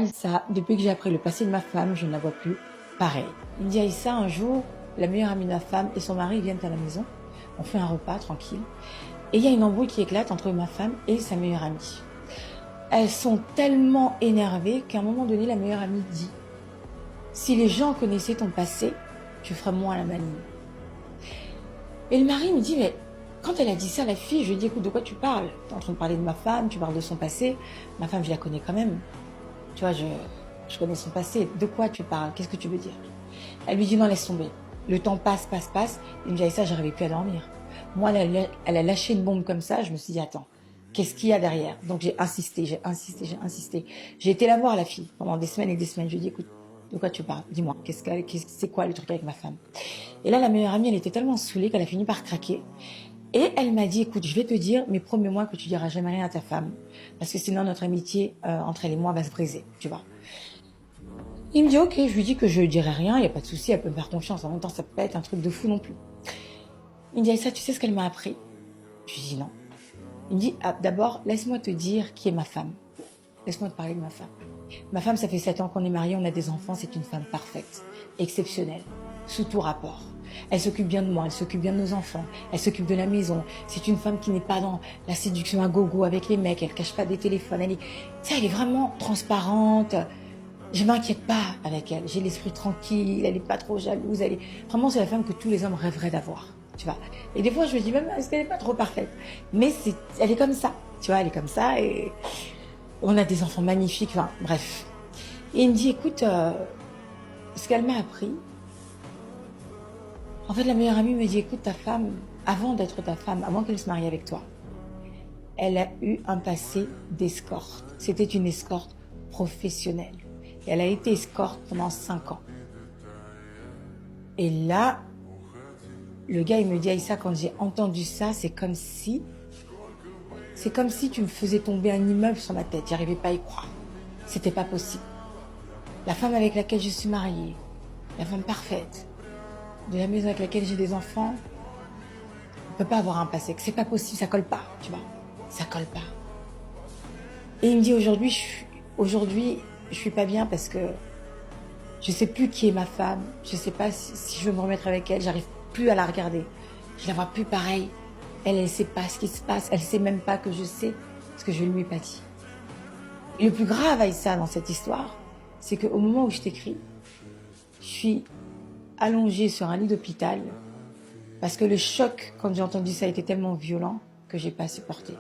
Ça, depuis que j'ai appris le passé de ma femme, je ne la vois plus pareil. Il me dit Aïssa, un jour, la meilleure amie de ma femme et son mari viennent à la maison. On fait un repas tranquille. Et il y a une embrouille qui éclate entre ma femme et sa meilleure amie. Elles sont tellement énervées qu'à un moment donné, la meilleure amie dit si les gens connaissaient ton passé, tu ferais moins la maligne. Et le mari me dit mais quand elle a dit ça, la fille, je lui ai dit écoute, de quoi tu parles? Tu es en train de parler de ma femme, tu parles de son passé. Ma femme, je la connais quand même. Tu vois, je connais son passé. De quoi tu parles? Qu'est-ce que tu veux dire? Elle lui dit non, laisse tomber. Le temps passe, passe, passe. Il me dit ça, j'arrivais plus à dormir. Moi, elle a lâché une bombe comme ça. Je me suis dit attends, qu'est-ce qu'il y a derrière? Donc j'ai insisté, j'ai insisté, j'ai insisté. J'ai été la voir la fille pendant des semaines et des semaines. Je lui ai dit écoute, de quoi tu parles? Dis-moi, c'est quoi le truc avec ma femme? Et là, la meilleure amie, elle était tellement saoulée qu'elle a fini par craquer. Et elle m'a dit, écoute, je vais te dire, mais promets-moi que tu diras jamais rien à ta femme. Parce que sinon, notre amitié entre elle et moi va se briser, tu vois. Il me dit, ok, je lui dis que je ne dirai rien, il n'y a pas de souci, elle peut me faire confiance. En même temps, ça peut pas être un truc de fou non plus. Il me dit, ça, tu sais ce qu'elle m'a appris? Je lui dis non. Il me dit, ah, d'abord, laisse-moi te dire qui est ma femme. Laisse-moi te parler de ma femme. Ma femme, ça fait 7 ans qu'on est mariés, on a des enfants, c'est une femme parfaite, exceptionnelle, sous tout rapport. Elle s'occupe bien de moi, elle s'occupe bien de nos enfants, elle s'occupe de la maison. C'est une femme qui n'est pas dans la séduction à gogo avec les mecs, elle cache pas des téléphones. Elle est vraiment transparente. Je m'inquiète pas avec elle. J'ai l'esprit tranquille, elle est pas trop jalouse. Vraiment, c'est la femme que tous les hommes rêveraient d'avoir. Tu vois. Et des fois, je me dis même, est-ce qu'elle est pas trop parfaite? Mais elle est comme ça. Tu vois, elle est comme ça et on a des enfants magnifiques. Enfin, bref. Et il me dit, écoute, ce qu'elle m'a appris, en fait, la meilleure amie me dit, écoute, ta femme, avant d'être ta femme, avant qu'elle se marie avec toi, elle a eu un passé d'escorte. C'était une escorte professionnelle. Et elle a été escorte pendant 5 ans. Et là, le gars, il me dit, Aïssa, quand j'ai entendu ça, c'est comme si tu me faisais tomber un immeuble sur ma tête. J'arrivais pas à y croire. C'était pas possible. La femme avec laquelle je suis mariée, la femme parfaite, de la maison avec laquelle j'ai des enfants, on peut pas avoir un passé. C'est pas possible, ça colle pas, tu vois. Ça colle pas. Et il me dit aujourd'hui, je suis pas bien parce que je sais plus qui est ma femme. Je sais pas si je veux me remettre avec elle. J'arrive plus à la regarder. Je la vois plus pareil. Elle sait pas ce qui se passe. Elle sait même pas que je sais ce que je lui ai pas dit. Et le plus grave, Aïssa, dans cette histoire, c'est qu'au moment où je t'écris, je suis allongée sur un lit d'hôpital parce que le choc, quand j'ai entendu ça, était tellement violent que j'ai pas supporté.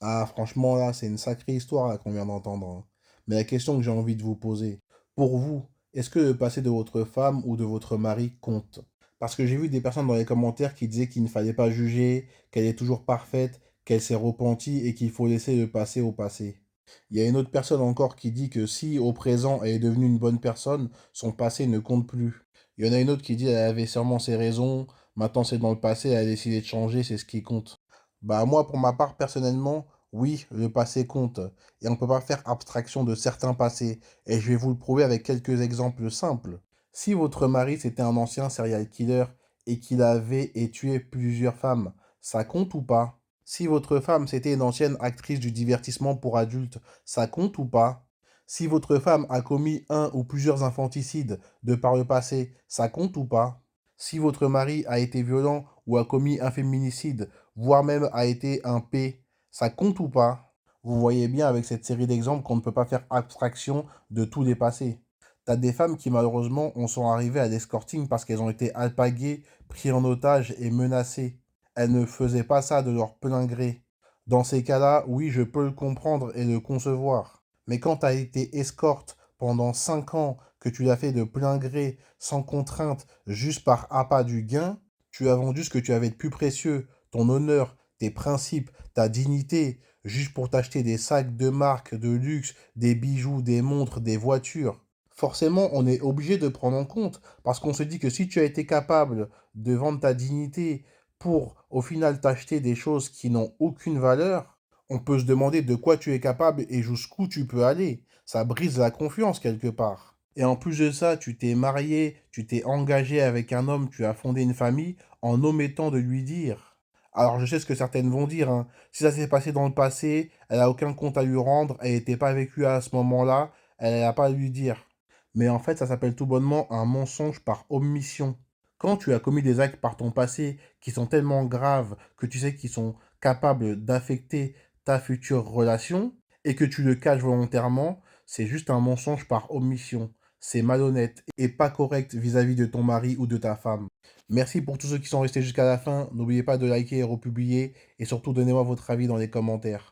Ah, franchement, là, c'est une sacrée histoire là, qu'on vient d'entendre, hein. Mais la question que j'ai envie de vous poser, pour vous, est-ce que le passé de votre femme ou de votre mari compte? Parce que j'ai vu des personnes dans les commentaires qui disaient qu'il ne fallait pas juger, qu'elle est toujours parfaite, qu'elle s'est repentie et qu'il faut laisser le passé au passé. Il y a une autre personne encore qui dit que si au présent elle est devenue une bonne personne, son passé ne compte plus. Il y en a une autre qui dit qu'elle avait sûrement ses raisons, maintenant c'est dans le passé, elle a décidé de changer, c'est ce qui compte. Bah moi, pour ma part, personnellement, oui, le passé compte. Et on ne peut pas faire abstraction de certains passés. Et je vais vous le prouver avec quelques exemples simples. Si votre mari, c'était un ancien serial killer et qu'il avait et tué plusieurs femmes, ça compte ou pas? Si votre femme, c'était une ancienne actrice du divertissement pour adultes, ça compte ou pas? Si votre femme a commis un ou plusieurs infanticides de par le passé, ça compte ou pas? Si votre mari a été violent ou a commis un féminicide, voire même a été un P, ça compte ou pas? Vous voyez bien avec cette série d'exemples qu'on ne peut pas faire abstraction de tous les passés. T'as des femmes qui malheureusement en sont arrivées à l'escorting parce qu'elles ont été alpaguées, prises en otage et menacées. Elles ne faisaient pas ça de leur plein gré. Dans ces cas-là, oui, je peux le comprendre et le concevoir. Mais quand tu as été escorte pendant 5 ans, que tu l'as fait de plein gré, sans contrainte, juste par appât du gain, tu as vendu ce que tu avais de plus précieux, ton honneur, tes principes, ta dignité, juste pour t'acheter des sacs de marque, de luxe, des bijoux, des montres, des voitures. Forcément, on est obligé de prendre en compte, parce qu'on se dit que si tu as été capable de vendre ta dignité pour, au final, t'acheter des choses qui n'ont aucune valeur, on peut se demander de quoi tu es capable et jusqu'où tu peux aller. Ça brise la confiance quelque part. Et en plus de ça, tu t'es marié, tu t'es engagé avec un homme, tu as fondé une famille en omettant de lui dire. Alors je sais ce que certaines vont dire, hein. Si ça s'est passé dans le passé, elle a aucun compte à lui rendre, elle n'était pas vécue à ce moment-là, Elle n'a pas à lui dire. Mais en fait, ça s'appelle tout bonnement un mensonge par omission. Quand tu as commis des actes par ton passé qui sont tellement graves que tu sais qu'ils sont capables d'affecter ta future relation et que tu le caches volontairement, c'est juste un mensonge par omission. C'est malhonnête et pas correct vis-à-vis de ton mari ou de ta femme. Merci pour tous ceux qui sont restés jusqu'à la fin. N'oubliez pas de liker et republier et surtout donnez-moi votre avis dans les commentaires.